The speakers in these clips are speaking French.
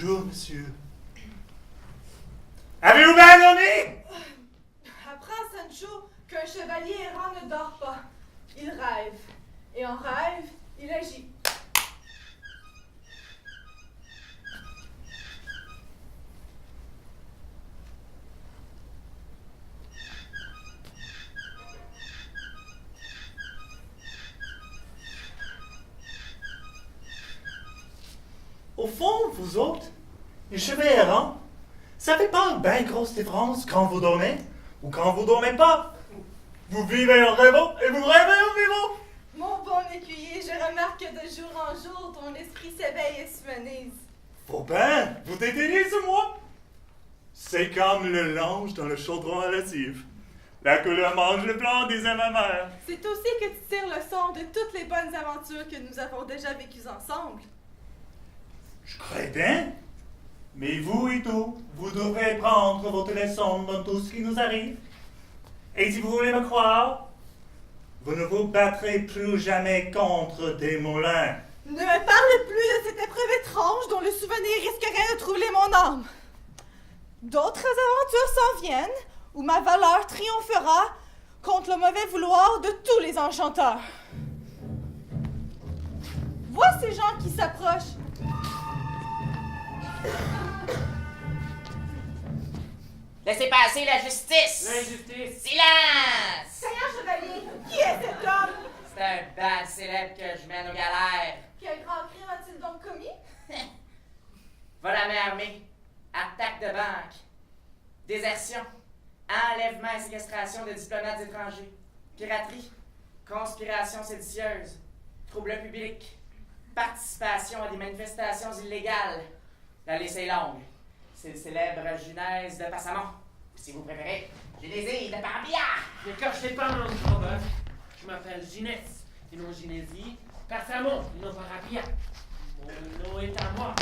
Bonjour, monsieur. Avez-vous bien dormi? Apprends, Sancho, qu'un chevalier errant ne dort pas. Il rêve. Et en rêve, il agit. Au fond, vous autres, les chevaliers errants, ça fait pas une bien grosse différence quand vous dormez ou quand vous dormez pas. Vous vivez en rêvant et vous rêvez en vivant. Mon bon écuyer, je remarque que de jour en jour, ton esprit s'éveille et s'humanise. Faut bien, vous déteignez sur moi. C'est comme le linge dans le chaudron à lessive. La couleur mange le blanc, disait ma mère. C'est aussi que tu tires leçon de toutes les bonnes aventures que nous avons déjà vécues ensemble. Je crois bien. Mais vous et tout, vous devrez prendre votre leçon dans tout ce qui nous arrive. Et si vous voulez me croire, vous ne vous battrez plus jamais contre des moulins. Ne me parle plus de cette épreuve étrange dont le souvenir risquerait de troubler mon âme. D'autres aventures s'en viennent, où ma valeur triomphera contre le mauvais vouloir de tous les enchanteurs. Vois ces gens qui s'approchent. Laissez passer la justice! L'injustice! Silence! Seigneur Chevalier, qui est cet homme? C'est un bal célèbre que je mène aux galères. Quel grand crime a-t-il donc commis? Vol à main armée, attaque de banque, désertion, enlèvement et séquestration de diplomates étrangers, piraterie, conspiration séditieuse, trouble public, participation à des manifestations illégales. La liste est longue. C'est le célèbre Junès de Passamont. Si vous préférez, j'ai des îles de Barbilla. N'écorchez pas mon nom, Robert. Je m'appelle Ginès, et non Ginésie. Passamont, et non Parapia. Mon nom est à moi.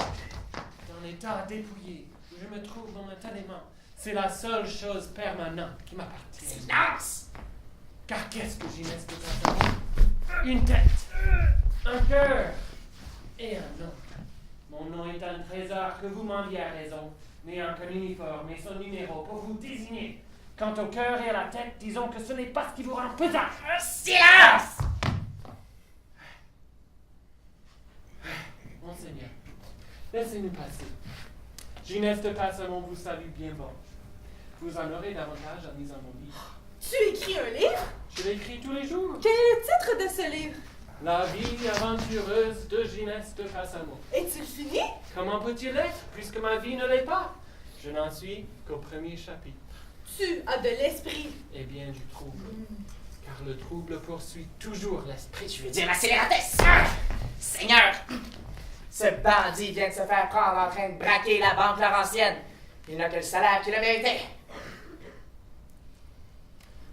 Dans l'état dépouillé où je me trouve momentanément, c'est la seule chose permanente qui m'appartient. Silence! Car qu'est-ce que Ginès de Passamont? Une tête, un cœur et un nom. Mon nom est un trésor que vous m'enviez à raison, n'ayant qu'un uniforme et son numéro pour vous désigner. Quant au cœur et à la tête, disons que ce n'est pas ce qui vous rend pesant. Silence! Monseigneur, laissez-nous passer. Ginès de Passamont vous salue bien bon. Vous en aurez davantage en lisant mon livre. Tu écris un livre? Je l'écris tous les jours. Quel est le titre de ce livre? La vie aventureuse de Ginès de Passamont. Est-il fini? Comment peut-il l'être, puisque ma vie ne l'est pas? Je n'en suis qu'au premier chapitre. Tu as de l'esprit. Et bien du trouble. Car le trouble poursuit toujours l'esprit. Je veux dire la scélératesse! Seigneur! Ce bandit vient de se faire prendre en train de braquer la banque Laurentienne. Il n'a que le salaire qu'il a mérité.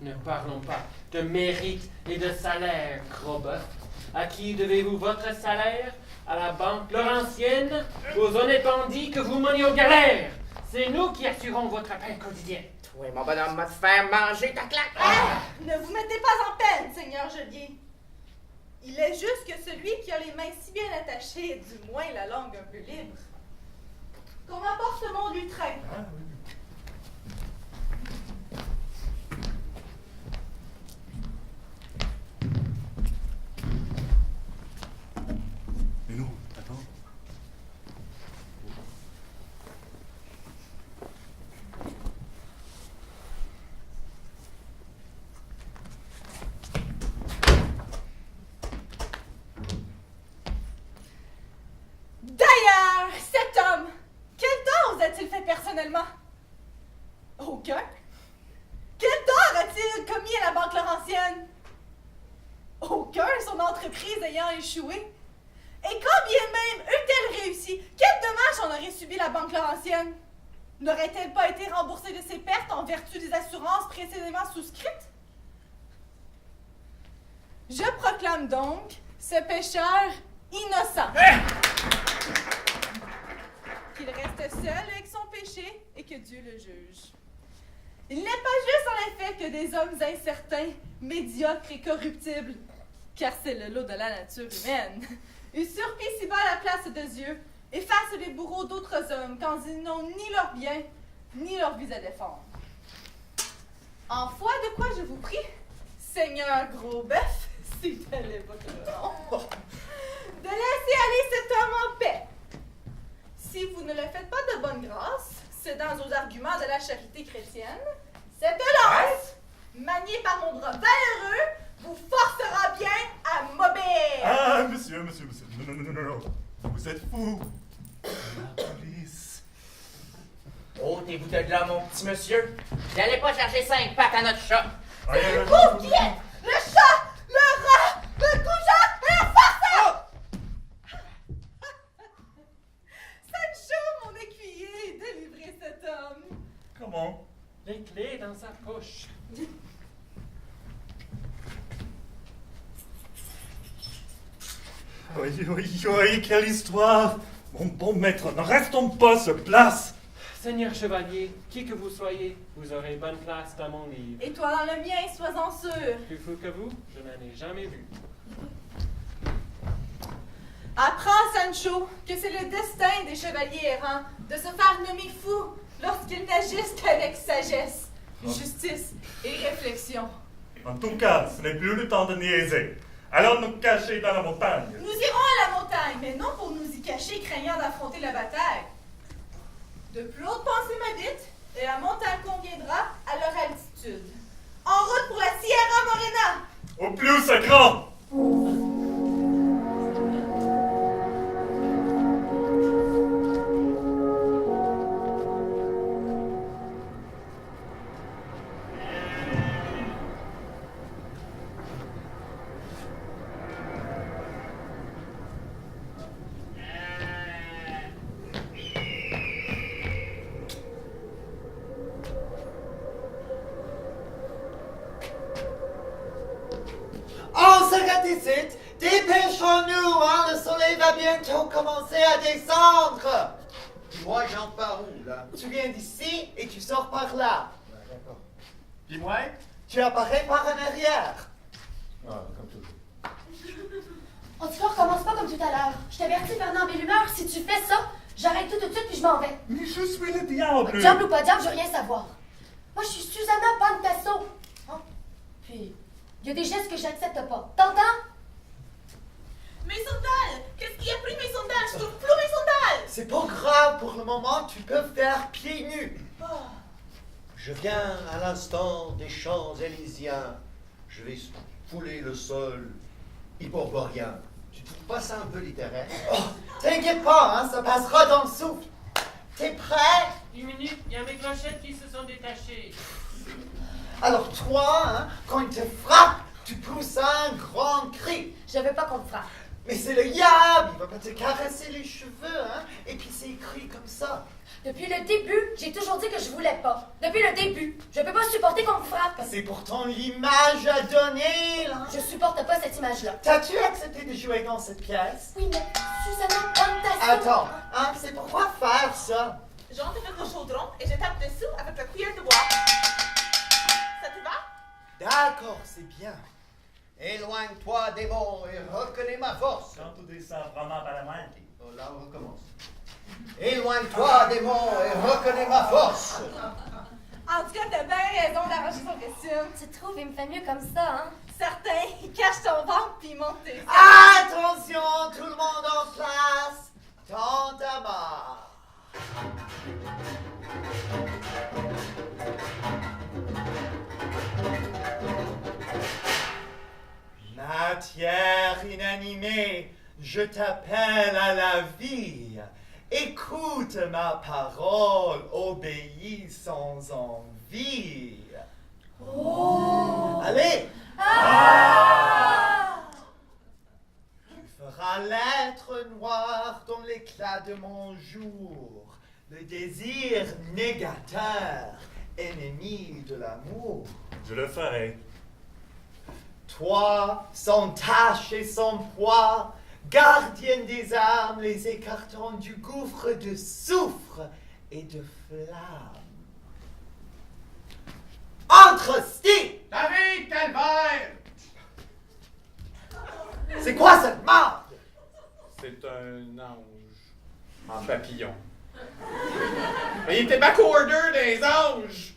Ne parlons pas de mérite et de salaire, gros bœuf. À qui devez-vous votre salaire? À la banque Laurentienne? Aux honnêtes bandits que vous menez aux galères? C'est nous qui assurons votre pain quotidien. Toi, mon bonhomme, va te faire manger ta claque! Ah! Ne vous mettez pas en peine, Seigneur Geôlier. Il est juste que celui qui a les mains si bien attachées et du moins la langue un peu libre. Qu'on apporte mon lutrin. Mais non, attends. D'ailleurs, cet homme, quel tort a-t-il fait personnellement? Aucun. Quel tort a-t-il commis à la Banque Laurentienne? Aucun, son entreprise ayant échoué. Et quand bien même eût-elle réussi, quel dommage en aurait subi la Banque Laurentienne? N'aurait-elle pas été remboursée de ses pertes en vertu des assurances précédemment souscrites? Je proclame donc ce pécheur innocent. Qu'il reste seul avec son péché et que Dieu le juge. Il n'est pas juste en effet que des hommes incertains, médiocres et corruptibles, car c'est le lot de la nature humaine, usurpent ici-bas la place de Dieu, et fassent les bourreaux d'autres hommes quand ils n'ont ni leur bien, ni leur vie à défendre. En foi, de quoi je vous prie, Seigneur Gros-Bœuf, si tel est votre nom, de laisser aller cet homme en paix. Si vous ne le faites pas de bonne grâce, cédant aux arguments de la charité chrétienne, cette lance, maniée par mon bras valeureux, vous forcera bien à m'obéir. Ah, monsieur. Non. Vous êtes fou. La police. Ôtez-vous de là, mon petit monsieur. N'allez pas chercher 5 pattes à notre chat. C'est vous qui êtes le chat, le rat, le goujat et le farceur! Sancho, mon écuyer, délivrez cet homme. Comment? Les clés dans sa poche. Oui, quelle histoire! Mon bon maître, ne restons pas sur place! Seigneur chevalier, qui que vous soyez, vous aurez bonne place dans mon livre. Et toi dans le mien, sois-en sûr. Plus fou que vous, je n'en ai jamais vu. Apprends, Sancho, que c'est le destin des chevaliers errants de se faire nommer fou lorsqu'ils n'agissent qu'avec sagesse, justice et réflexion. En tout cas, ce n'est plus le temps de niaiser. Allons nous cacher dans la montagne. Nous irons à la montagne, mais non pour nous y cacher, craignant d'affronter la bataille. De plus hautes pensées m'habitent, et la montagne conviendra à leur altitude. En route pour la Sierra Morena! Au plus sacrant! On se réticite, dépêchons-nous, hein, le soleil va bientôt commencer à descendre. Moi, j'entre par où, là? Tu viens d'ici et tu sors par là. D'accord. Puis moi? Tu apparais par en arrière. Ah, comme toujours. En tout cas, recommence pas comme tout à l'heure. Je t'avertis, Fernand, en belle humeur, si tu fais ça, j'arrête tout de suite puis je m'en vais. Mais je suis le diable! Diable ou pas diable, je veux rien savoir. Moi, je suis Susanna Pantasso. Hein? Puis, il y a des gestes que j'accepte pas. T'entends? Mes sandales! Qu'est-ce qui a pris mes sandales? Je trouve plus mes sandales! C'est pas grave pour le moment, tu peux faire pieds nus. Je viens à l'instant des Champs-Élysiens. Je vais fouler le sol hyperboréen. Tu trouves pas ça un peu littéraire? Oh, t'inquiète pas, hein, ça passera dans le souffle. T'es prêt? 10 minutes, il y a mes clochettes qui se sont détachées. Alors toi, hein, quand il te frappe, tu pousses un grand cri. Je veux pas qu'on me frappe. Mais c'est le diable, il va pas te caresser les cheveux, hein, et puis c'est écrit comme ça. Depuis le début, j'ai toujours dit que je voulais pas. Depuis le début, je peux pas supporter qu'on me frappe. C'est pourtant l'image à donner, là. Je supporte pas cette image-là. T'as-tu accepté de jouer dans cette pièce? Oui, mais Susanna Pantasso. Attends, hein, c'est pourquoi faire ça? J'entre avec le chaudron et je tape dessous avec la cuillère de bois. Ça te va? D'accord, c'est bien. Éloigne-toi, démon, et reconnais ma force. Quand tu dis ça vraiment par la main. Oh, là, on recommence. Éloigne-toi, démon, et reconnais ma force. En tout cas, t'as bien raison d'arranger son costume. Tu trouves, il me fait mieux comme ça, hein? Certain, il cache ton ventre puis il monte tes seins. Attention, tout le monde en place. Tantama. Matière inanimée, je t'appelle à la vie. Écoute ma parole, obéis sans envie. Oh! Allez, Ah! tu feras l'être noir dans l'éclat de mon jour, le désir négateur, ennemi de l'amour. Je le ferai. Toi, sans tache et sans poids, gardienne des âmes, les écartant du gouffre de soufre et de flamme. Entre, Steve! David, calvaire! C'est quoi cette marde? C'est un ange. papillon. Mais il était backorder des anges!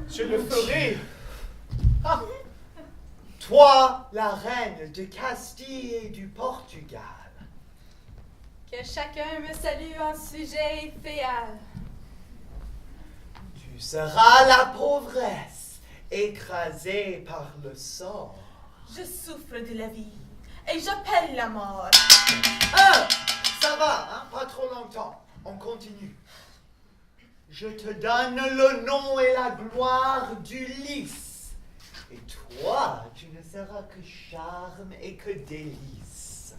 Je le ferai. Ah. Toi, la reine de Castille et du Portugal. Que chacun me salue en sujet féal. Tu seras la pauvresse, écrasée par le sort. Je souffre de la vie et j'appelle la mort. Ah, ça va, hein? Pas trop longtemps. On continue. Je te donne le nom et la gloire d'Ulysse. Et toi, tu ne seras que charme et que délice.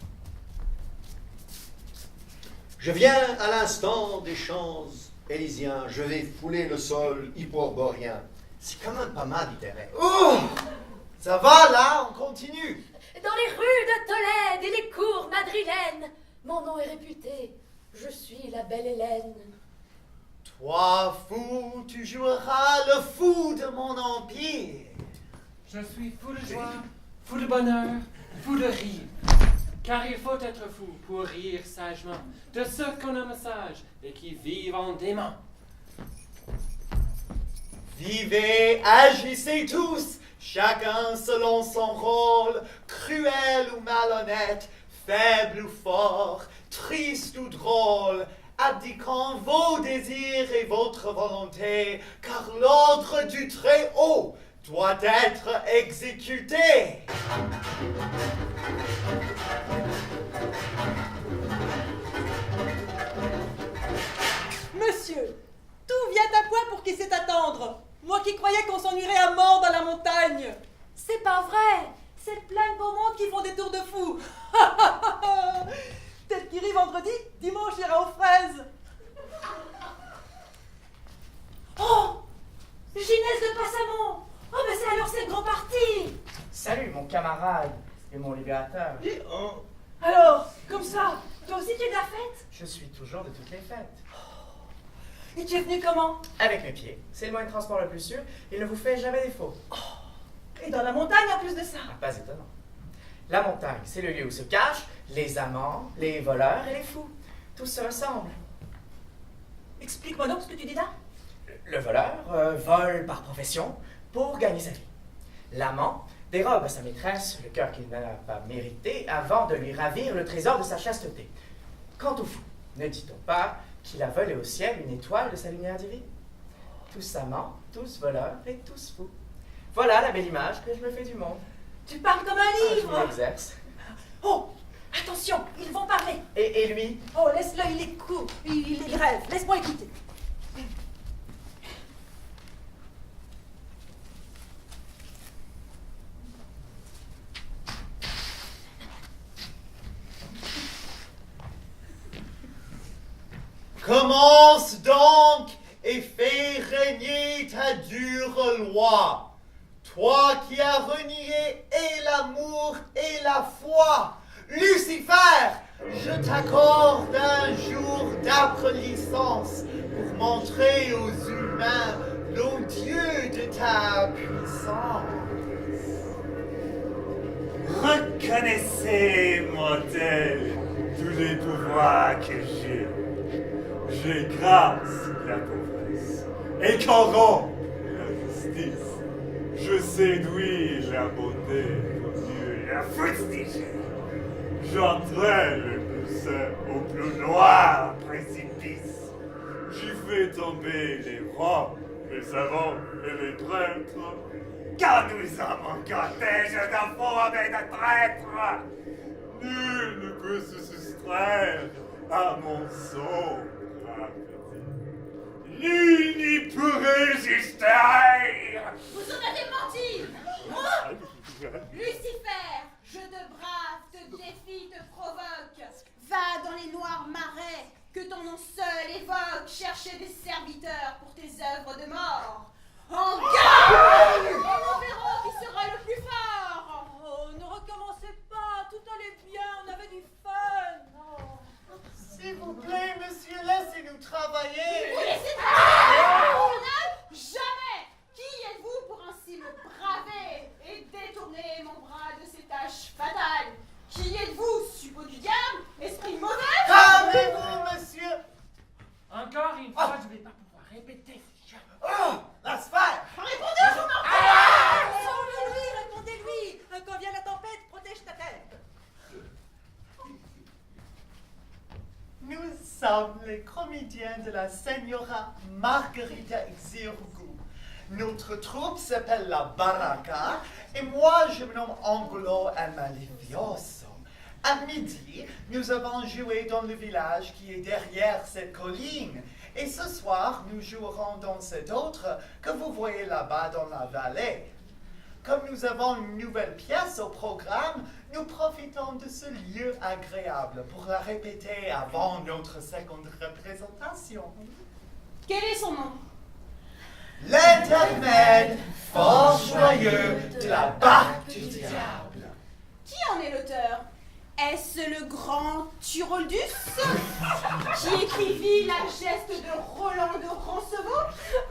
Je viens à l'instant des champs élysiens. Je vais fouler le sol hyperborien. C'est quand même pas mal littéraire. Oh, ça va là, on continue. Dans les rues de Tolède et les cours madrilènes, mon nom est réputé. Je suis la belle Hélène. Toi, fou, tu joueras le fou de mon empire. Je suis fou de joie, fou de bonheur, fou de rire. Car il faut être fou pour rire sagement de ceux qu'on aime sages et qui vivent en dément. Vivez, agissez tous, chacun selon son rôle, cruel ou malhonnête, faible ou fort, triste ou drôle, abdiquant vos désirs et votre volonté, car l'ordre du Très-Haut doit être exécuté. Monsieur, tout vient à point pour qui sait attendre. Moi qui croyais qu'on s'ennuierait à mort dans la montagne. C'est pas vrai. C'est plein de beau monde qui font des tours de fou. Tel qui rit vendredi, dimanche ira aux fraises. Oh, Ginès de Passamont. Oh, mais c'est le grand parti. Salut, mon camarade et mon libérateur. Alors, comme ça, toi aussi tu es de la fête? Je suis toujours de toutes les fêtes. Et tu es venu comment? Avec mes pieds. C'est le moyen de transport le plus sûr. Il ne vous fait jamais défaut. Et dans la montagne en plus de ça. Ah, pas étonnant. La montagne, c'est le lieu où se cachent les amants, les voleurs et les fous. Tous se ressemblent. Explique-moi donc ce que tu dis là. Le voleur vole par profession pour gagner sa vie. L'amant dérobe à sa maîtresse le cœur qu'il n'a pas mérité avant de lui ravir le trésor de sa chasteté. Quant au fou, ne dit-on pas qu'il a volé au ciel une étoile de sa lumière divine? Tous amants, tous voleurs et tous fous. Voilà la belle image que je me fais du monde. Tu parles comme un Je livre. m'exerce. Oh, attention, ils vont parler. Et lui, Oh, laisse-le, il est court, il rêve. Laisse-moi écouter. Commence donc et fais régner ta dure loi. Toi qui as renié et l'amour et la foi, Lucifer, je t'accorde un jour d'âpre licence pour montrer aux humains l'odieux de ta puissance. Reconnaissez, mortels, tous les pouvoirs que j'ai. J'ai grâce la pauvresse et corrompt la justice. Je séduis la beauté au Dieu et la fustige. J'entraîne le plus saint au plus noir précipice. J'y fais tomber les rois, les savants et les prêtres. Car nous sommes en cortège d'enfants et de traîtres. Nul ne peut se soustraire à mon sombre appétit. Nul n'y peut résister. Vous en avez menti. Moi, Lucifer, je te brave, te défie, te provoque. Va dans les noirs marais que ton nom seul évoque, chercher des serviteurs pour tes œuvres de mort. En garde! Et nous verrons qui sera le plus fort. Oh, ne recommencez pas, tout allait bien, on avait du fun. Oh. S'il vous plaît, monsieur, laissez-nous travailler. Vous laissez travailler? Jamais! Qui êtes-vous pour ainsi me braver et détourner mon bras de ces tâches fatales? Qui êtes-vous comédien de la Señora Margarita Xirgu. Notre troupe s'appelle la Baraka et moi je me nomme Angulo El Malivioso. À midi, nous avons joué dans le village qui est derrière cette colline. Et ce soir, nous jouerons dans cet autre que vous voyez là-bas dans la vallée. Comme nous avons une nouvelle pièce au programme, nous profitons de ce lieu agréable pour la répéter avant notre seconde représentation. Quel est son nom? L'intermède fort joyeux de la barque du diable. Qui en est l'auteur? Est-ce le grand Turoldus qui écrivit la geste de Roland de Roncevaux?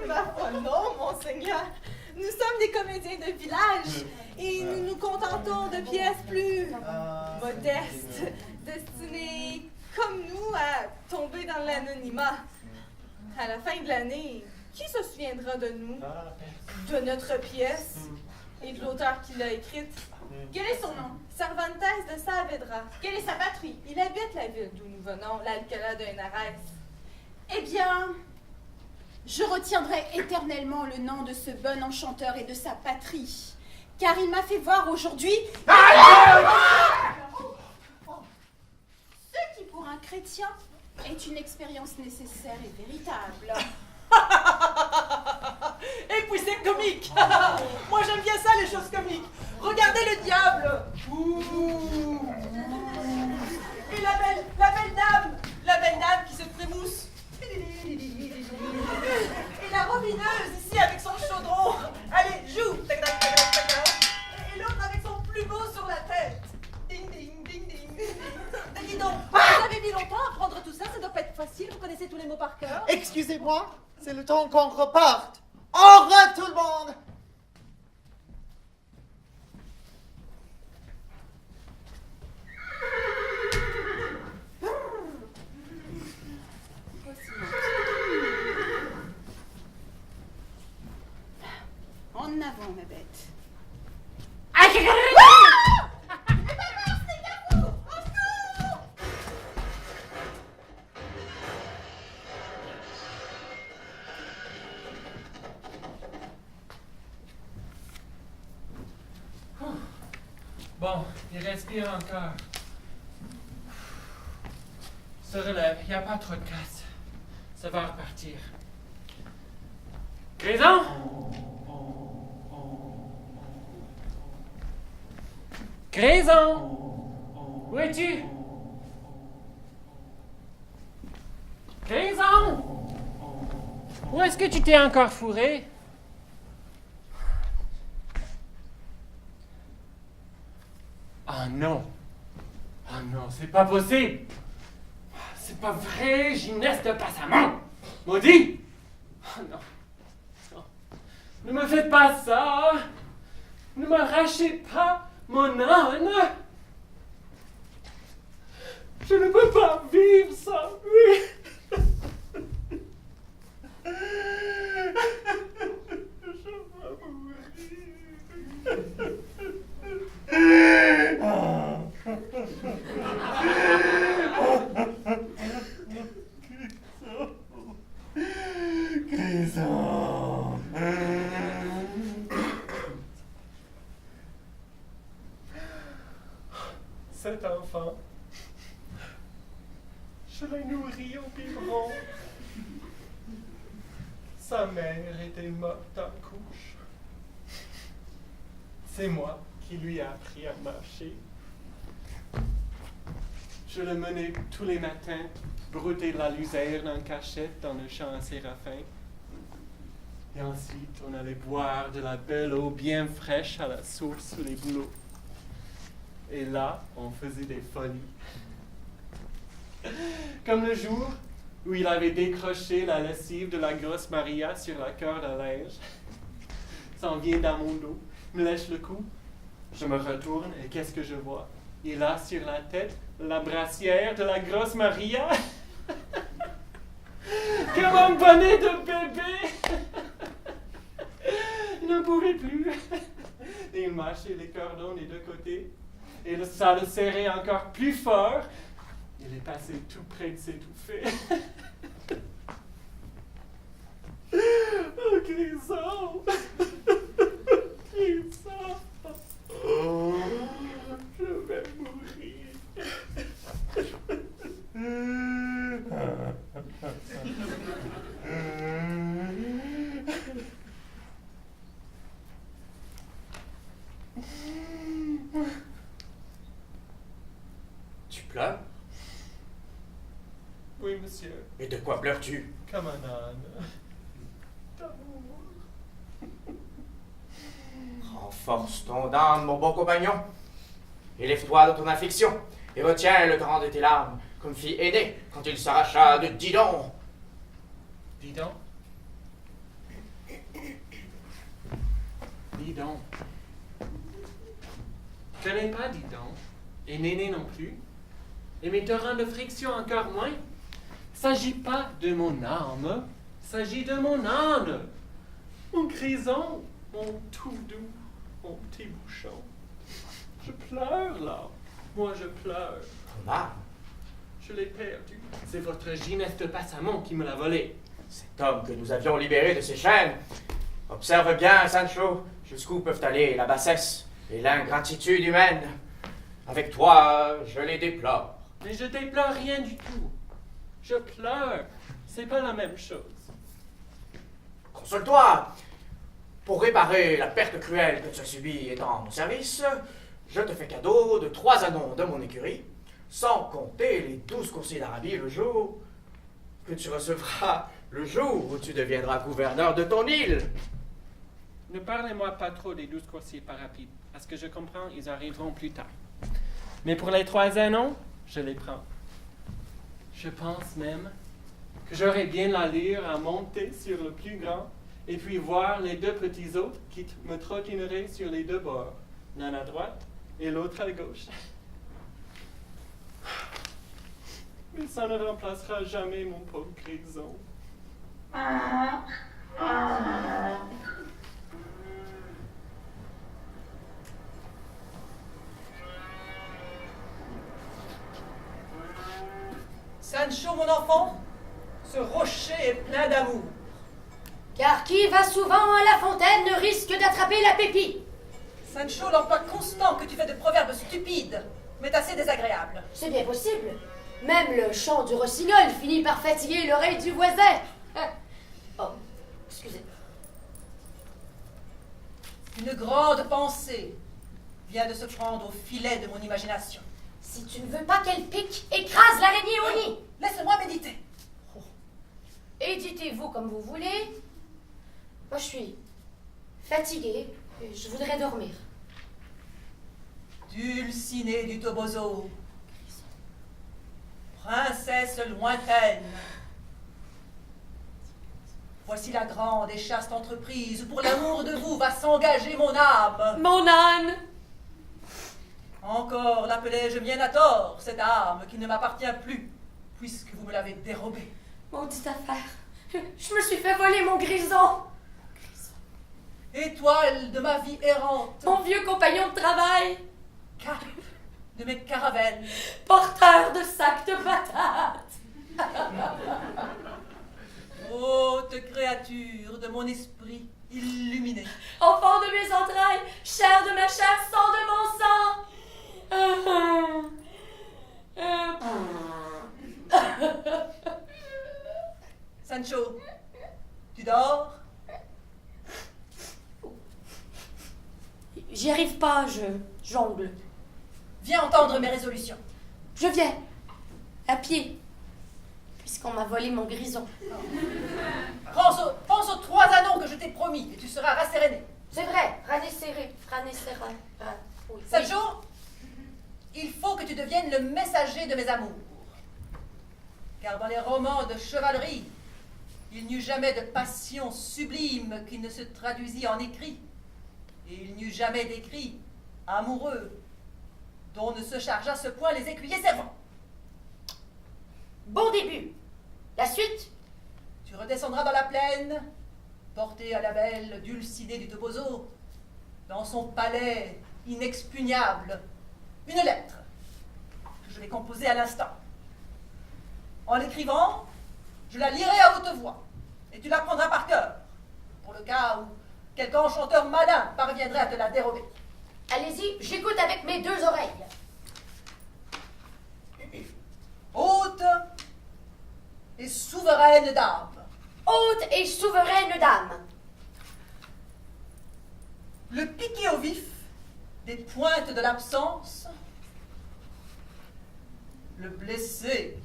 Ma foi, non, monseigneur. Nous sommes des comédiens de village et nous nous contentons de pièces plus modestes, destinées comme nous à tomber dans l'anonymat. À la fin de l'année, qui se souviendra de nous, de notre pièce et de l'auteur qui l'a écrite? Quel est son nom? Cervantes de Saavedra. Quelle est sa patrie? Il habite la ville d'où nous venons, l'Alcalá de Henares. Eh bien, je retiendrai éternellement le nom de ce bon enchanteur et de sa patrie, car il m'a fait voir aujourd'hui ce qui, pour un chrétien, est une expérience nécessaire et véritable. Et puis c'est comique. Moi j'aime bien ça, les choses comiques. Regardez le diable. Ouh. Et la belle dame qui se frémousse. Et la robineuse ici avec son chaudron. Allez, joue. Tac, tac, tac, tac, tac. Et l'autre avec son plumeau sur la tête. Ding, ding, ding, ding, ding. Et dis donc, vous avez mis longtemps à apprendre tout ça, ça doit pas être facile, vous connaissez tous les mots par cœur. Excusez-moi, c'est le temps qu'on reparte. Au revoir tout le monde. En avant, ma bête. Bon, il respire encore. Se relève, il n'y a pas trop de casse. Ça va repartir. Grayson? Grayson? Où es-tu? Grayson? Où est-ce que tu t'es encore fourré? Ah non! Ah non, c'est pas possible! C'est pas vrai, Ginès de Passamon! Maudit! Oh non! Non! Ne me faites pas ça! Ne m'arrachez pas mon âne! Je ne peux pas vivre sans lui! Je vais mourir! Grayson. Cet enfant, je l'ai nourri au biberon. Sa mère était morte en couche. C'est moi qui lui ai appris à marcher. Je le menais tous les matins brouter la luzerne en cachette dans le champ à Séraphin. Et ensuite, on allait boire de la belle eau bien fraîche à la source sous les bouleaux. Et là, on faisait des folies. Comme le jour où il avait décroché la lessive de la grosse Maria sur la corde à linge. S'en vient dans mon dos, me lèche le cou. Je me retourne et qu'est-ce que je vois? Il a sur la tête la brassière de la grosse Maria. Comme un bonnet de bébé. Il n'en pouvait plus. Et il mâchait les cordons des deux côtés. Et ça le serrait encore plus fort. Il est passé tout près de s'étouffer. monsieur. Et de quoi pleures-tu? Comme un âne. Renforce ton âme, mon bon compagnon. Élève-toi dans ton affliction et retiens le grand de tes larmes, comme fit Aîné quand il s'arracha de Didon. Didon. Didon. Je connais pas Didon, et Néné non plus, et mes torrents de friction encore moins. S'agit pas de mon âme, s'agit de mon âne. Mon grison, mon tout doux, mon petit bouchon. Je pleure là, moi je pleure. Ton âme, Je l'ai perdu. C'est votre Gineste de Passamon qui me l'a volé. cet homme que nous avions libéré de ses chaînes. Observe bien, Sancho, jusqu'où peuvent aller la bassesse et l'ingratitude humaine. Avec toi, je les déplore. Mais je déplore rien du tout. Je pleure. C'est pas la même chose. Console-toi. Pour réparer la perte cruelle que tu as subie étant à mon service, je te fais cadeau de 3 anneaux de mon écurie, sans compter les 12 coursiers d'Arabie le jour que tu recevras, le jour où tu deviendras gouverneur de ton île. Ne parlez-moi pas trop des 12 coursiers par rapide. À ce que je comprends, ils arriveront plus tard. Mais pour les 3 anneaux, je les prends. Je pense même que j'aurais bien l'allure à monter sur le plus grand et puis voir les 2 petits autres qui me trottineraient sur les 2 bords, l'un à droite et l'autre à gauche. Mais ça ne remplacera jamais mon pauvre grison. Sancho, mon enfant, ce rocher est plein d'amour. Car qui va souvent à la fontaine risque d'attraper la pépite. Sancho, l'emploi constant que tu fais de proverbes stupides m'est assez désagréable. C'est bien possible. Même le chant du rossignol finit par fatiguer l'oreille du voisin. Oh, excusez. Une grande pensée vient de se prendre au filet de mon imagination. Si tu ne veux pas qu'elle pique, écrase l'araignée au nid. Laisse-moi méditer. Éditez-vous comme vous voulez. Moi, je suis fatiguée et je voudrais dormir. Dulcinée du Toboso, princesse lointaine, voici la grande et chaste entreprise où pour l'amour de vous va s'engager mon âme. Mon âne! Encore l'appelais-je bien à tort, cette âme qui ne m'appartient plus, puisque vous me l'avez dérobée. Maudite affaire. Je me suis fait voler mon grison. Étoile de ma vie errante, Mon vieux compagnon de travail. cap de mes caravelles, Porteur de sacs de patates. haute créature de mon esprit illuminé. Enfant de mes entrailles, chair de ma chair, sang de mon sang. Sancho, tu dors? J'y arrive pas, je jongle. Viens entendre mes résolutions. Je viens, à pied, puisqu'on m'a volé mon grison. Pense aux 3 anneaux que je t'ai promis et tu seras rasséréné. C'est vrai, rané serré, oui. Sancho, il faut que tu deviennes le messager de mes amours. Car dans les romans de chevalerie, il n'y eut jamais de passion sublime qui ne se traduisit en écrit. Et il n'y eut jamais d'écrit amoureux dont ne se chargea ce point les écuyers servants. Bon début. La suite? Tu redescendras dans la plaine, porté à la belle Dulcinée du Toboso, dans son palais inexpugnable, une lettre que je vais composer à l'instant. En l'écrivant, je la lirai à haute voix, et tu la prendras par cœur, pour le cas où quelque enchanteur malin parviendrait à te la dérober. Allez-y, j'écoute avec mes 2 oreilles. Haute et souveraine dame, Haute et souveraine dame. le piqué au vif des pointes de l'absence, le blessé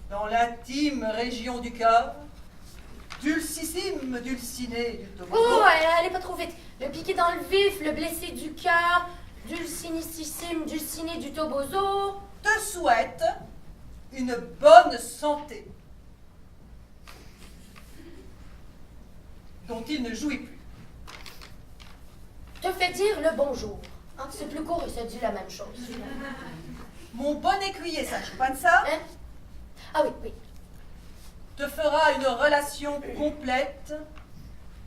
dans l'intime région du cœur, dulcissime dulcinée du Toboso. Oh, allez pas trop vite. Le piqué dans le vif, le blessé du cœur, dulcinissime, dulciné du Toboso. Te souhaite une bonne santé, dont il ne jouit plus. Te fait dire le bonjour. Hein, c'est plus court et ça dit la même chose. Mon bon écuyer Sancho Panza Hein? Ah oui, oui. te fera une relation complète,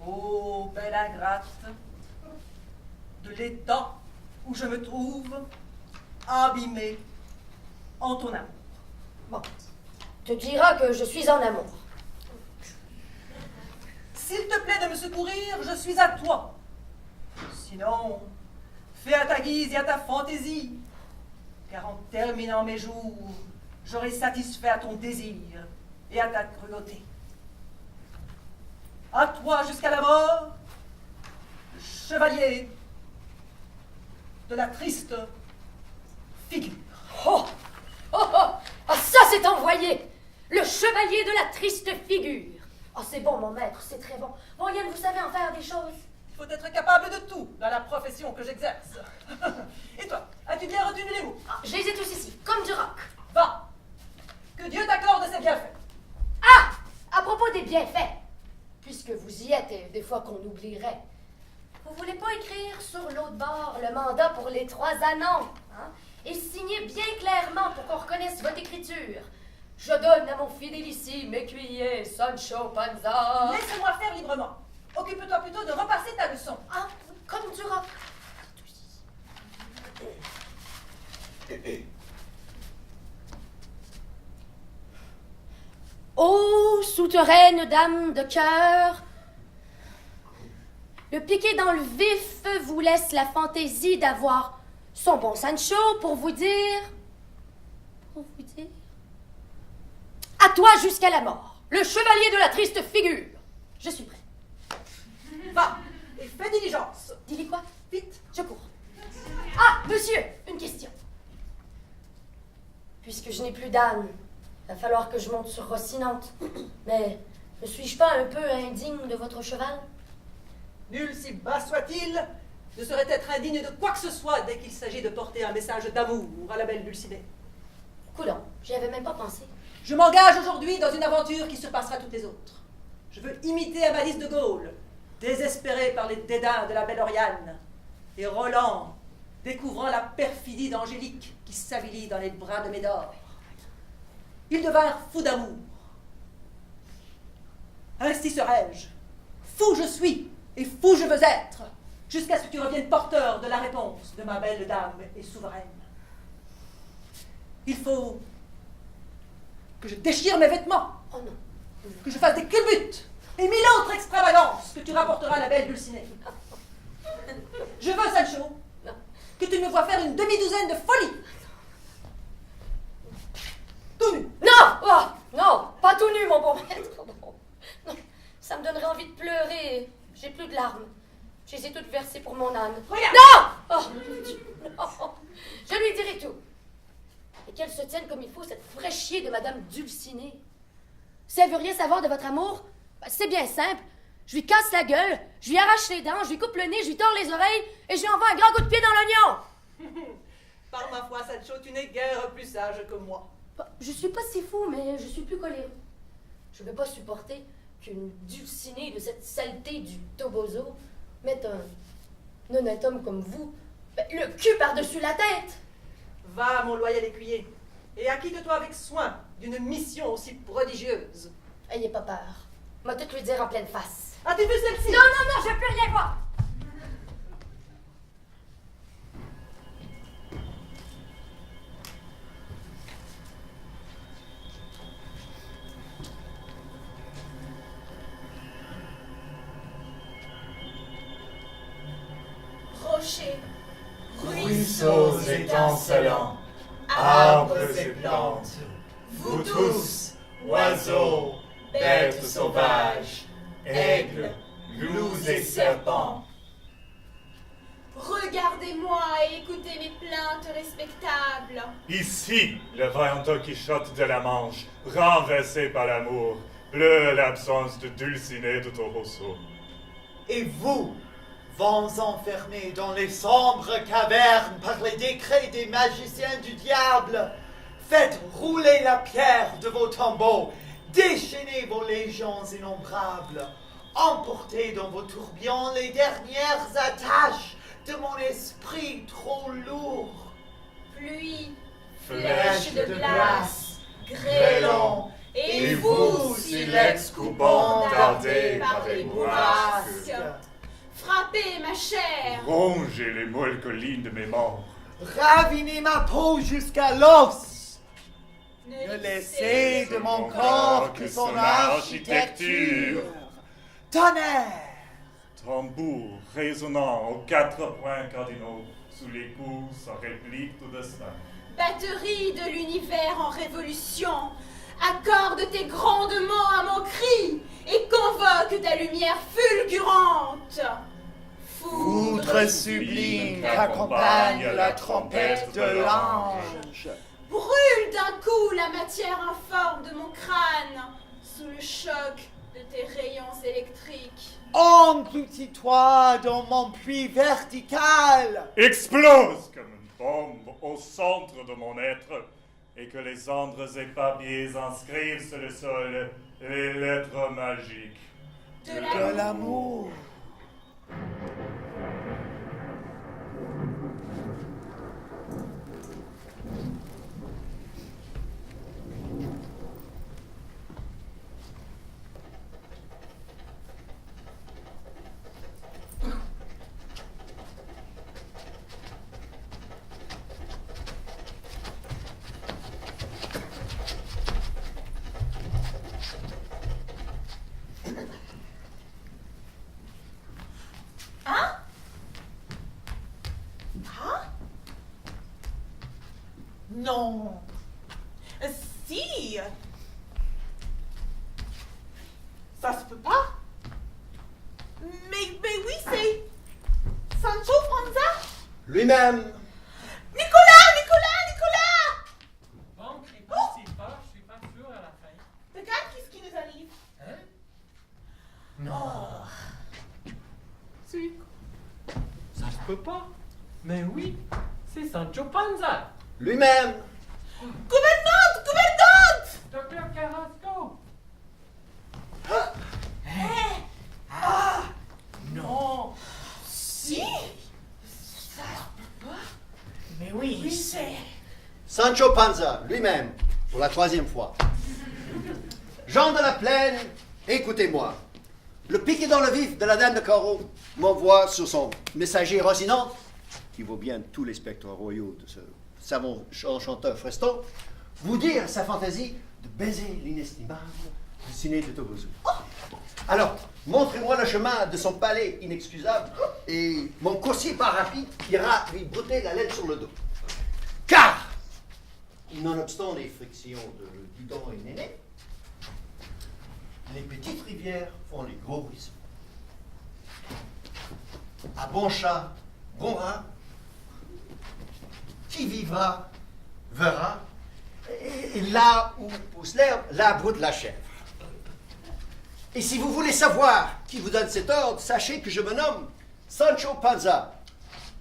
ô belle ingrate, de l'état où je me trouve abîmée en ton amour. Bon. Te dira que je suis en amour. S'il te plaît de me secourir, je suis à toi. Sinon, fais à ta guise et à ta fantaisie, car en terminant mes jours, j'aurai satisfait à ton désir et à ta cruauté. À toi jusqu'à la mort, chevalier de la triste figure. Oh! Oh oh! Ah, ça c'est envoyé! Le chevalier de la triste figure! Oh, c'est bon, mon maître, c'est très bon. Voyez, vous savez en faire des choses. Il faut être capable de tout dans la profession que j'exerce. Et toi, as-tu bien retenu les mots? Ah, je les ai tous ici, comme du roc. Va! Que Dieu t'accorde ses bienfaits. Ah! À propos des bienfaits, puisque vous y êtes et des fois qu'on oublierait, vous voulez pas écrire sur l'autre bord le mandat pour les 3 anneaux, hein? Et signer bien clairement pour qu'on reconnaisse votre écriture. Je donne à mon fidélissime écuyer Sancho Panza. Laisse-moi faire librement. Occupe-toi plutôt de repasser ta leçon. Ah, comme du roc. Ô souterraine dame de cœur, le piqué dans le vif vous laisse la fantaisie d'avoir son bon Sancho pour vous dire... À toi jusqu'à la mort, le chevalier de la triste figure. Je suis prêt. Va et fais diligence. Dis-lui quoi? Vite. Je cours. Ah, monsieur, une question. Puisque je n'ai plus d'âne, il va falloir que je monte sur Rocinante. Mais ne suis-je pas un peu indigne de votre cheval? Nul, si bas soit-il, ne saurait être indigne de quoi que ce soit dès qu'il s'agit de porter un message d'amour à la belle Dulcinée. Coudonc, j'y avais même pas pensé. Je m'engage aujourd'hui dans une aventure qui surpassera toutes les autres. Je veux imiter Amadis de Gaulle, désespéré par les dédains de la belle Oriane, et Roland, découvrant la perfidie d'Angélique qui s'avilit dans les bras de Médor. Ils devinrent fous d'amour. Ainsi serai-je. Fou je suis, et fou je veux être, jusqu'à ce que tu reviennes porteur de la réponse de ma belle dame et souveraine. Il faut que je déchire mes vêtements, Oh non. que je fasse des culbutes et 1000 autres extravagances que tu rapporteras à la belle Dulcinée. Je veux, Sancho, que tu me vois faire une demi-douzaine de folies. Tout nu. Non! Oh, non, pas tout nu, mon bon maître. Non, ça me donnerait envie de pleurer. J'ai plus de larmes. Je les ai toutes versées pour mon âne. Regarde. Non! Oh, non. Je lui dirai tout. Et qu'elle se tienne comme il faut, cette fraîchier de Madame Dulcinée. Si elle veut rien savoir de votre amour, ben, c'est bien simple. Je lui casse la gueule, je lui arrache les dents, je lui coupe le nez, je lui tords les oreilles et je lui envoie un grand coup de pied dans l'oignon. Par ma foi, Sancho, tu n'es guère plus sage que moi. Je suis pas si fou, mais je suis plus coléreux. Je ne peux pas supporter qu'une Dulcinée de cette saleté du Toboso mette un honnête homme comme vous le cul par-dessus la tête. Va, mon loyal écuyer, et acquitte-toi avec soin d'une mission aussi prodigieuse. Ayez pas peur. M'a tout lui dire en pleine face. As-tu vu celle-ci? Non, non, non, je peux rien voir. Rocher, Ruisseaux étincelants, arbres et plantes, vous tous, oiseaux, bêtes sauvages, aigles, loups et serpents. Regardez-moi et écoutez mes plaintes. plainte respectable. Ici, le vaillant Don Quichotte de la Manche, renversé par l'amour, pleure l'absence de Dulcinée de Toboso. Et vous, vents enfermés dans les sombres cavernes par les décrets des magiciens du diable, faites rouler la pierre de vos tombeaux, déchaînez vos légions innombrables, emportez dans vos tourbillons les dernières attaches de mon esprit trop lourd. Pluie, Flèche flèche de glace, grêlons, et vous, silex coupant, tardez par les bourrasques. Frappez ma chair, Rongez les molles collines de mes morts. Ravinez ma peau jusqu'à l'os. Ne laissez de mon corps que son architecture. Tonnerre! Tambour résonnant aux 4 points cardinaux, sous les coups sans réplique tout destin. batterie de l'univers en révolution, accorde tes grondements à mon cri et convoque ta lumière fulgurante. Foudre sublime qu'accompagne la trompette de l'ange. Brûle d'un coup la matière informe de mon crâne sous le choc de tes rayons électriques. Engloutis-toi dans mon puits vertical. Explose comme une bombe au centre de mon être, et que les cendres éparpillées inscrivent sur le sol les lettres magiques De l'amour. Non. Si. Ça se peut pas. Mais oui, c'est Sancho Panza. Lui-même. Nicolas! Bon, crie pas si fort, je suis pas sûr à la fin. Regarde qu'est-ce qui nous arrive. Hein? Non. Si. Ça se peut pas. Mais oui, c'est Sancho Panza. Lui-même. Gouvernante! Docteur Carrasco. Non. Si. Ça se peut pas. Mais oui, c'est... Sancho Panza, lui-même, pour la 3e fois. Jean de la Plaine, écoutez-moi. Le piqué dans le vif de la Dame de Carreau m'envoie sur son messager Rocinante, qui vaut bien tous les spectres royaux de ce savant enchanteur Freston, vous dire sa fantaisie de baiser l'inestimable Dulcinée de Toboso. Alors, montrez-moi le chemin de son palais inexcusable et mon coursier pas rapide ira lui brouter la laine sur le dos. Car, nonobstant les frictions de Dudon et Néné, les petites rivières font les gros ruisseaux. À bon chat, bon rat, qui vivra, verra, et là où pousse l'herbe, là broute la chèvre. Et si vous voulez savoir qui vous donne cet ordre, sachez que je me nomme Sancho Panza,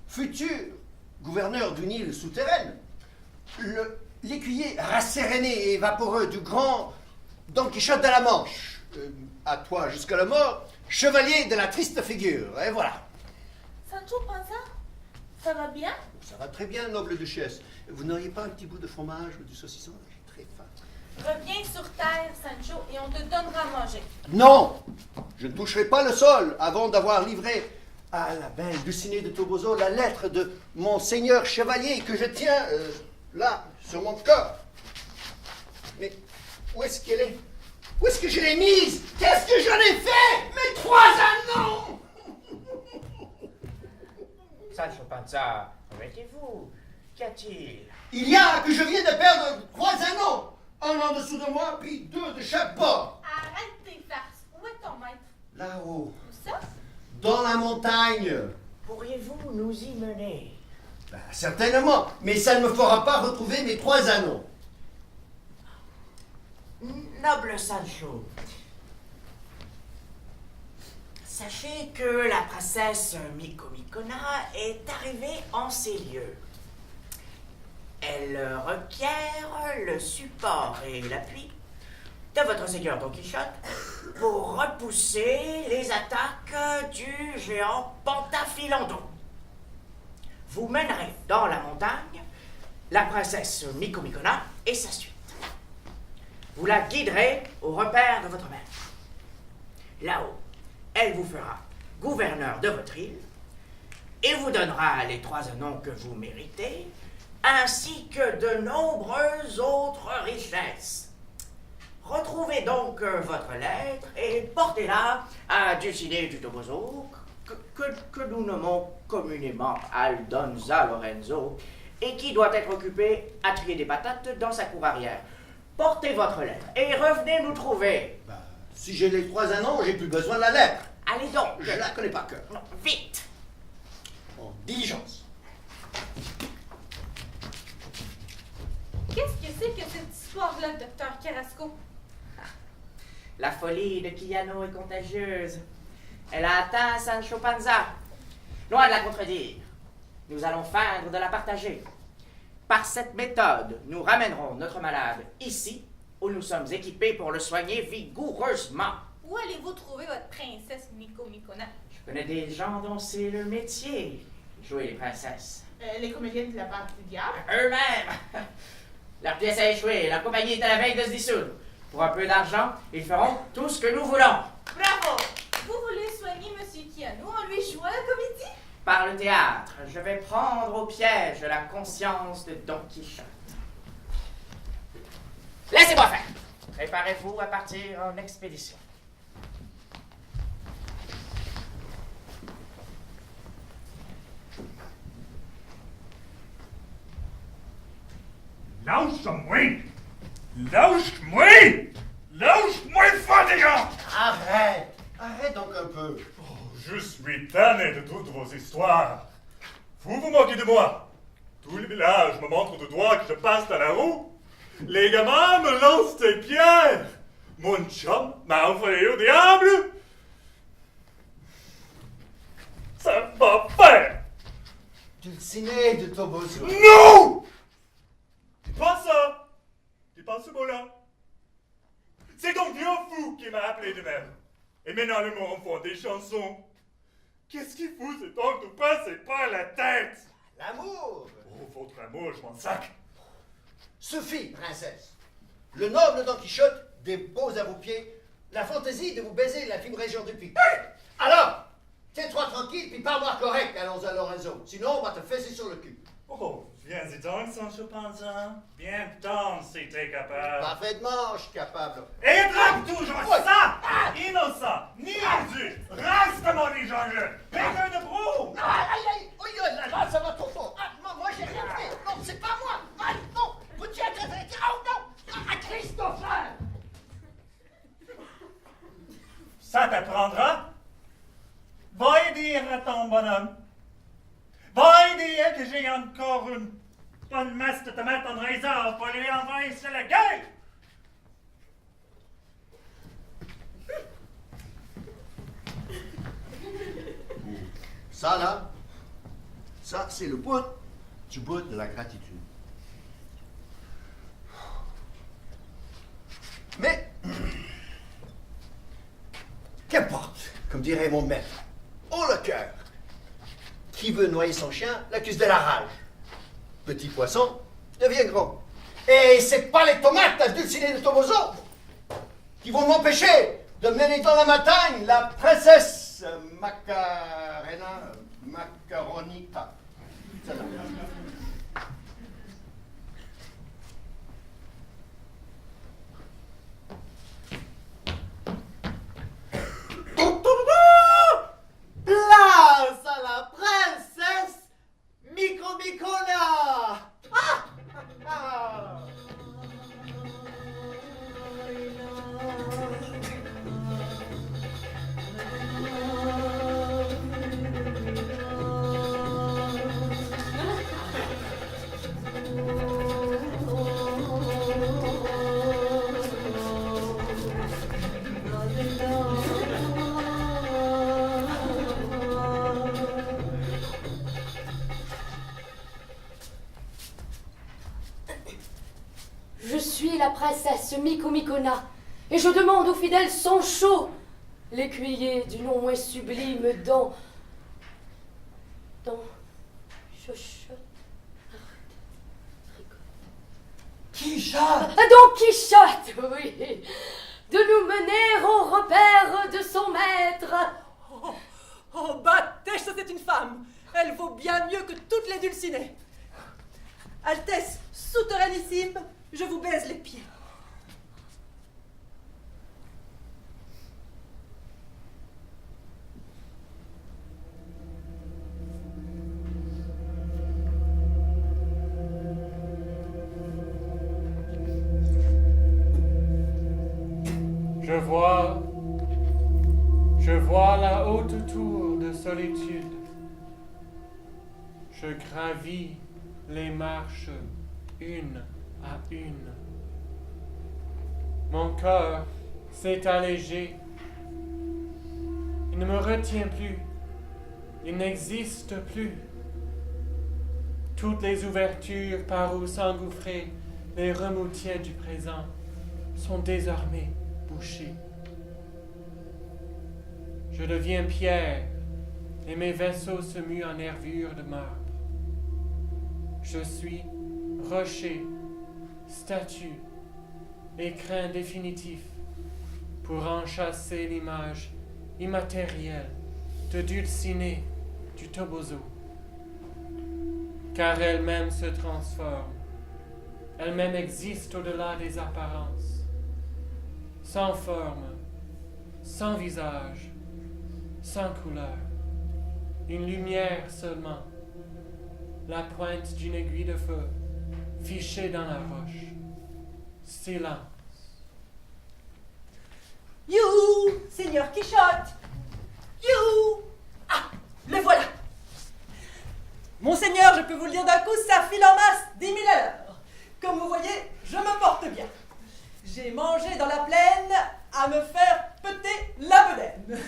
futur gouverneur d'une île souterraine, l'écuyer rasséréné et vaporeux du grand Don Quichotte de la Manche, à toi jusqu'à la mort, chevalier de la triste figure, et voilà. Sancho Panza, ça va bien? Ça va très bien, noble duchesse. Vous n'auriez pas un petit bout de fromage ou du saucisson? J'ai très faim. Reviens sur terre, Sancho, et on te donnera à manger. Non! Je ne toucherai pas le sol avant d'avoir livré à la belle Dulcinée de Toboso la lettre de mon seigneur chevalier que je tiens là, sur mon corps. Mais où est-ce qu'elle est? Où est-ce que je l'ai mise? Qu'est-ce que j'en ai fait? Mes 3 anneaux! Sancho Panza, arrêtez-vous. Qu'y a-t-il? Il y a que je viens de perdre 3 anneaux! Un en dessous de moi, puis 2 de chaque bord. Arrête tes farces. Où est ton maître? Là-haut, Où ça? dans la montagne. Pourriez-vous nous y mener? Ben, certainement, mais ça ne me fera pas retrouver mes 3 anneaux. Noble Sancho, sachez que la princesse Micomicona est arrivée en ces lieux. Elle requiert le support et l'appui de votre seigneur Don Quichotte pour repousser les attaques du géant Pantaphilandon. Vous mènerez dans la montagne la princesse Micomicona et sa suite. Vous la guiderez au repère de votre maître. Là-haut, elle vous fera gouverneur de votre île et vous donnera les 3 anneaux que vous méritez, ainsi que de nombreuses autres richesses. Retrouvez donc votre lettre et portez-la à Dulcinea du Toboso, que nous nommons communément Aldonza Lorenzo, et qui doit être occupé à trier des patates dans sa cour arrière. Portez votre lettre et revenez nous trouver. Ben, si j'ai les 3 anneaux, j'ai plus besoin de la lettre. Allez donc. Je la connais par cœur. Non, vite. En diligence. Qu'est-ce que c'est que cette histoire-là, docteur Carrasco? La folie de Quillano est contagieuse. Elle a atteint Sancho Panza. Loin de la contredire, nous allons feindre de la partager. Par cette méthode, nous ramènerons notre malade ici, où nous sommes équipés pour le soigner vigoureusement. Où allez-vous trouver votre princesse Micomicona? Je connais des gens dont c'est le métier, jouer les princesses. Les comédiennes de la part du diable. Eux-mêmes! Leur pièce a échoué, la compagnie est à la veille de se dissoudre. Pour un peu d'argent, ils feront tout ce que nous voulons. Bravo! Vous voulez soigner Monsieur Quillano en lui jouant la comédie? Par le théâtre, je vais prendre au piège la conscience de Don Quichotte. Laissez-moi faire. Préparez-vous à partir en expédition. Lâche-moi! Lâche-moi! Lâche-moi, fatigant! Arrête! Arrête donc un peu. Oh, je suis tanné de toutes vos histoires. Vous vous moquez de moi. Tout le village me montre du doigt que je passe dans la roue. Les gamins me lancent des pierres. Mon chum m'a envoyé au diable. Ça va faire. Dulcinea de Toboso. Non! Dis pas ça. Dis pas ce mot-là. C'est ton vieux fou qui m'a appelé de même. Et maintenant, le mot font des chansons. Qu'est-ce qu'il fout, c'est donc tout passez pas la tête? L'amour. Oh, votre amour, je m'en sac. Suffit, princesse. Le noble Don Quichotte dépose à vos pieds la fantaisie de vous baiser la fine région du pic. Alors, tiens-toi tranquille, puis parle-moi correct, allons à Lorenzo. Sinon, on va te fesser sur le cul. Oh, viens-y donc, Sancho Panza. Viens donc, si t'es capable. Parfaitement, je suis capable. Et drape toujours ça! Innocent, niaisu, rastement les gens-là, quelqu'un de brou! Aïe, là, ça va trop fort. Moi, j'ai rien fait. Non, c'est pas moi. Ah, non, vous tiens, oh non, Christopher. Ça t'apprendra. Va y dire à ton bonhomme. Va y dire que j'ai encore une bonne masse de tomates en raisin pour lui envoyer sur la gueule. Ça, là, ça, c'est le bout de la gratitude. Mais, qu'importe, comme dirait mon maître, haut le cœur. Qui veut noyer son chien l'accuse de la rage. Petit poisson devient gros. Et c'est pas les tomates à Dulcinea de Toboso qui vont m'empêcher de mener dans la montagne la princesse Macaronita. Celle-là. Place à la princesse Micomicona! la princesse Micomicona, et je demande aux fidèles Sancho, l'écuyer du non moins sublime Don Chochotte. Quichotte! Don Quichotte, oui, de nous mener au repère de son maître. Oh, Batèche, ça c'est une femme. Elle vaut bien mieux que toutes les dulcinées. Altesse souterrainissime, je vous baise les pieds. Je vois la haute tour de solitude. Je gravis les marches une à une. Mon cœur s'est allégé. Il ne me retient plus. Il n'existe plus. Toutes les ouvertures par où s'engouffraient les remoutiers du présent sont désormais bouchées. Je deviens pierre et mes vaisseaux se muent en nervures de marbre. Je suis rocher, statue, écrin définitif pour enchasser l'image immatérielle de Dulcinée du Toboso. Car elle-même se transforme, elle-même existe au-delà des apparences, sans forme, sans visage, sans couleur, une lumière seulement, la pointe d'une aiguille de feu fichée dans la roche. Silence. You, Seigneur Quichotte! You! Ah, le voilà! Monseigneur, je peux vous le dire d'un coup, ça file en masse, 10 000 à l'heure. Comme vous voyez, je me porte bien. J'ai mangé dans la plaine à me faire péter la bedaine.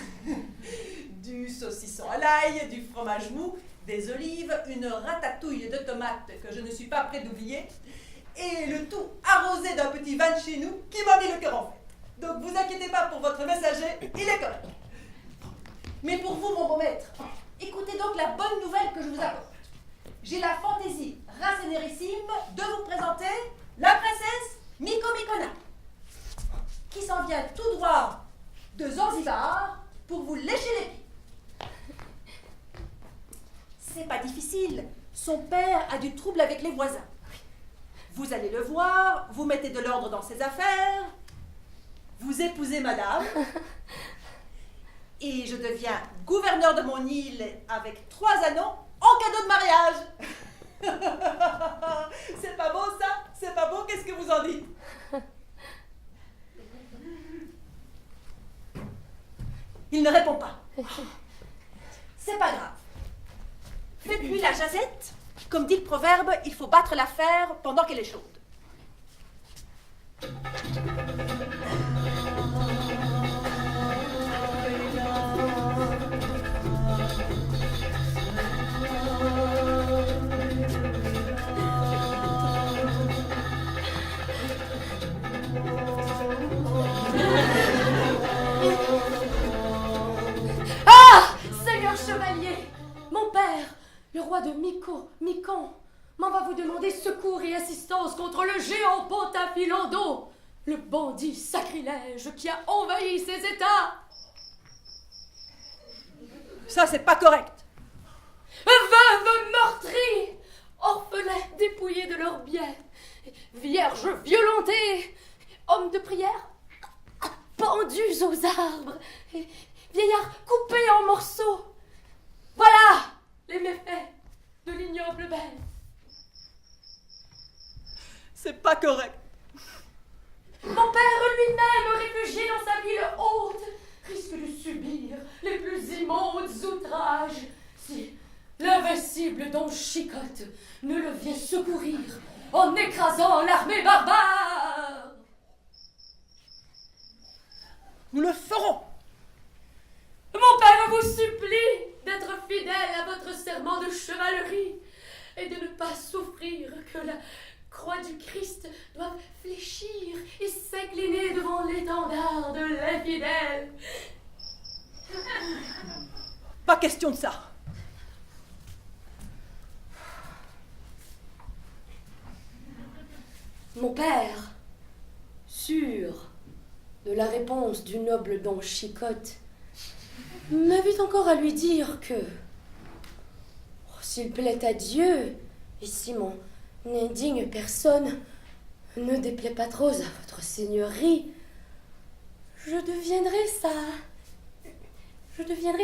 Du saucisson à l'ail, du fromage mou, des olives, une ratatouille de tomates que je ne suis pas près d'oublier, et le tout arrosé d'un petit vin de chez nous qui m'a mis le cœur en fête. Donc vous inquiétez pas pour votre messager, il est correct. Mais pour vous, mon beau maître, écoutez donc la bonne nouvelle que je vous apporte. J'ai la fantaisie racénérissime de vous présenter la princesse Micomicona, qui s'en vient tout droit de Zanzibar pour vous lécher les pieds. C'est pas difficile, son père a du trouble avec les voisins. Vous allez le voir, vous mettez de l'ordre dans ses affaires, vous épousez madame, et je deviens gouverneur de mon île avec 3 anneaux en cadeau de mariage. C'est pas beau ça? C'est pas beau? Qu'est-ce que vous en dites? Il ne répond pas. C'est pas grave. Faites-lui la jazette. Comme dit le proverbe, il faut battre la fer pendant qu'elle est chaude. Seigneur chevalier, mon père, le roi de Micon, m'en va vous demander secours et assistance contre le géant Pontafilondo, le bandit sacrilège qui a envahi ses États. Ça, c'est pas correct. Veuves meurtries, orphelins dépouillés de leurs biens, vierges violentées, hommes de prière pendus aux arbres, vieillards coupés en morceaux. Voilà les méfaits de l'ignoble belle. C'est pas correct. Mon père lui-même, réfugié dans sa ville haute, risque de subir les plus immondes outrages si l'invincible Don Chicotte ne le vient secourir en écrasant l'armée barbare. Nous le ferons. Mon père vous supplie d'être fidèle à votre serment de chevalerie et de ne pas souffrir que la croix du Christ doivent fléchir et s'incliner devant l'étendard de l'infidèle. Pas question de ça. Mon père, sûr de la réponse du noble Don Chicotte, m'invite encore à lui dire que, s'il plaît à Dieu, et si mon indigne personne ne déplaît pas trop à votre seigneurie, je deviendrai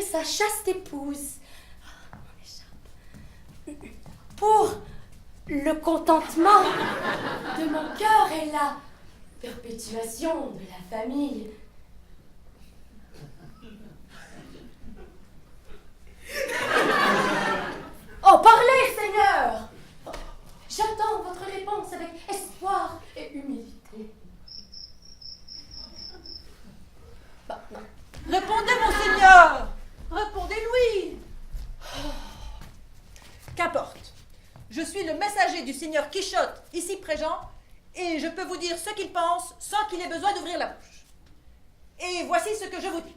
sa chaste épouse. Ah, mon écharpe. Pour le contentement de mon cœur et la perpétuation de la famille. Oh, parlez, Seigneur! J'attends votre réponse avec espoir et humilité. Bah, non. Répondez, monseigneur! Répondez-lui! Qu'importe. Je suis le messager du seigneur Quichotte, ici présent, et je peux vous dire ce qu'il pense sans qu'il ait besoin d'ouvrir la bouche. Et voici ce que je vous dis.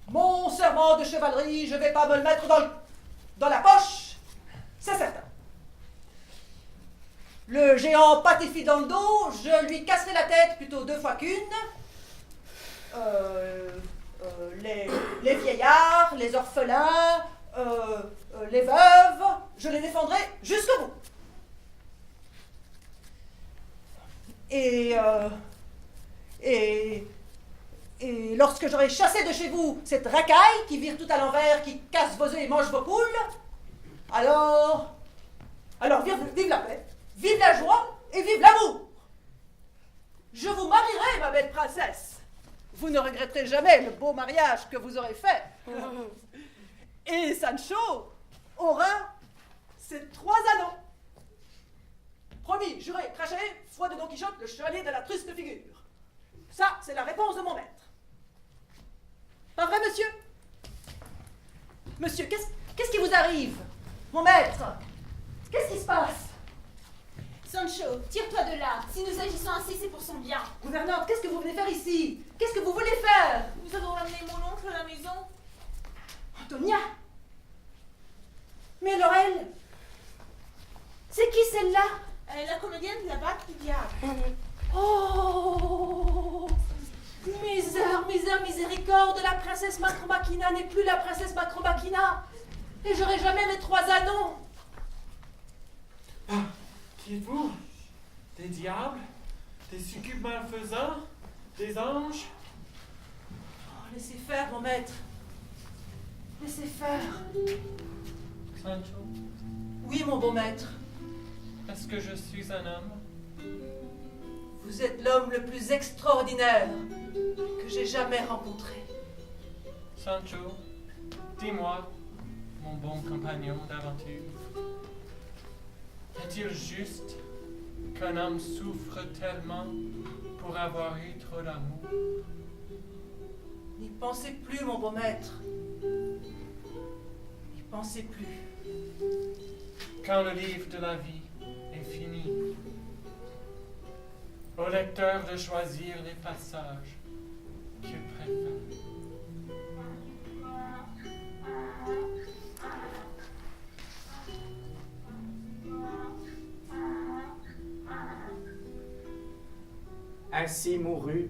Mon serment de chevalerie, je vais pas me le mettre dans la poche, c'est certain. Le géant patifi dans le dos, je lui casserai la tête plutôt 2 fois qu'une. Les vieillards, les orphelins, les veuves, je les défendrai jusqu'au bout. Et lorsque j'aurai chassé de chez vous cette racaille qui vire tout à l'envers, qui casse vos œufs et mange vos poules, alors vive la paix, vive la joie et vive l'amour. Je vous marierai, ma belle princesse. Vous ne regretterez jamais le beau mariage que vous aurez fait. Et Sancho aura ses 3 anneaux. Promis, juré, craché, foi de Don Quichotte, le chevalier de la truste figure. Ça, c'est la réponse de mon maître. Pas vrai, monsieur? Monsieur, qu'est-ce qui vous arrive? Mon maître, qu'est-ce qui se passe? Sancho, tire-toi de là. Si nous agissons ainsi, c'est pour son bien. Gouvernante, qu'est-ce que vous venez faire ici? Qu'est-ce que vous voulez faire? Nous avons ramené mon oncle à la maison. Antonia? Mais Laurel? C'est qui celle-là? Elle est la comédienne de la batte du diable. Oh! Miséricorde, la princesse Macromachina n'est plus la princesse Macromachina. Et j'aurai jamais mes 3 anneaux. Qui êtes-vous? Des diables? Des succubes malfaisants? Des anges? Oh, laissez faire, mon maître. Laissez faire. Sancho, Oui, mon bon maître. est-ce que je suis un homme? Vous êtes l'homme le plus extraordinaire que j'ai jamais rencontré. Sancho, dis-moi, mon bon compagnon d'aventure, est-il juste qu'un homme souffre tellement pour avoir eu trop d'amour? N'y pensez plus, mon bon maître. N'y pensez plus. Quand le livre de la vie est fini, au lecteur de choisir les passages qu'il préfère. Ainsi mourut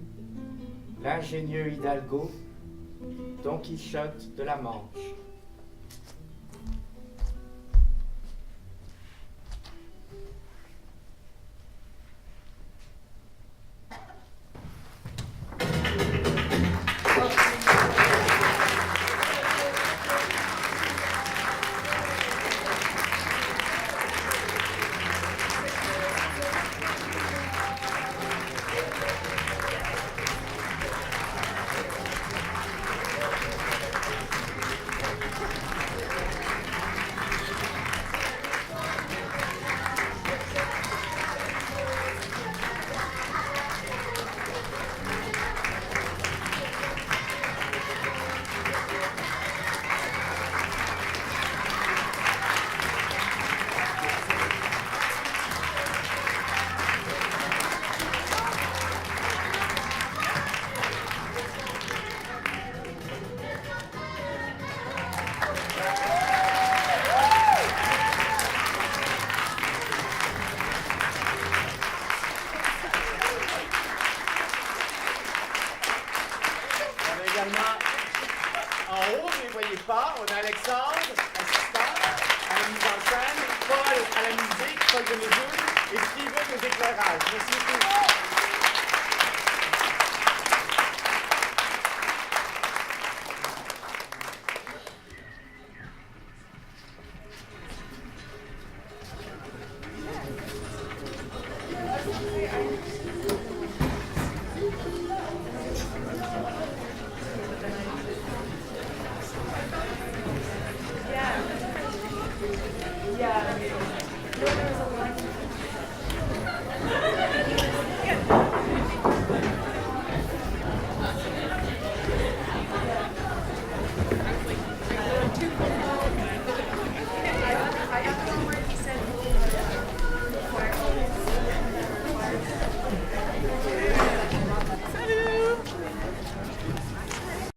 l'ingénieux Hidalgo, Don Quichotte de la Manche. En haut, vous ne les voyez pas, on a Alexandre, assistant, à la mise en scène, Paul à la musique, Paul de mesure, et Steven aux éclairages. Merci beaucoup. Yeah.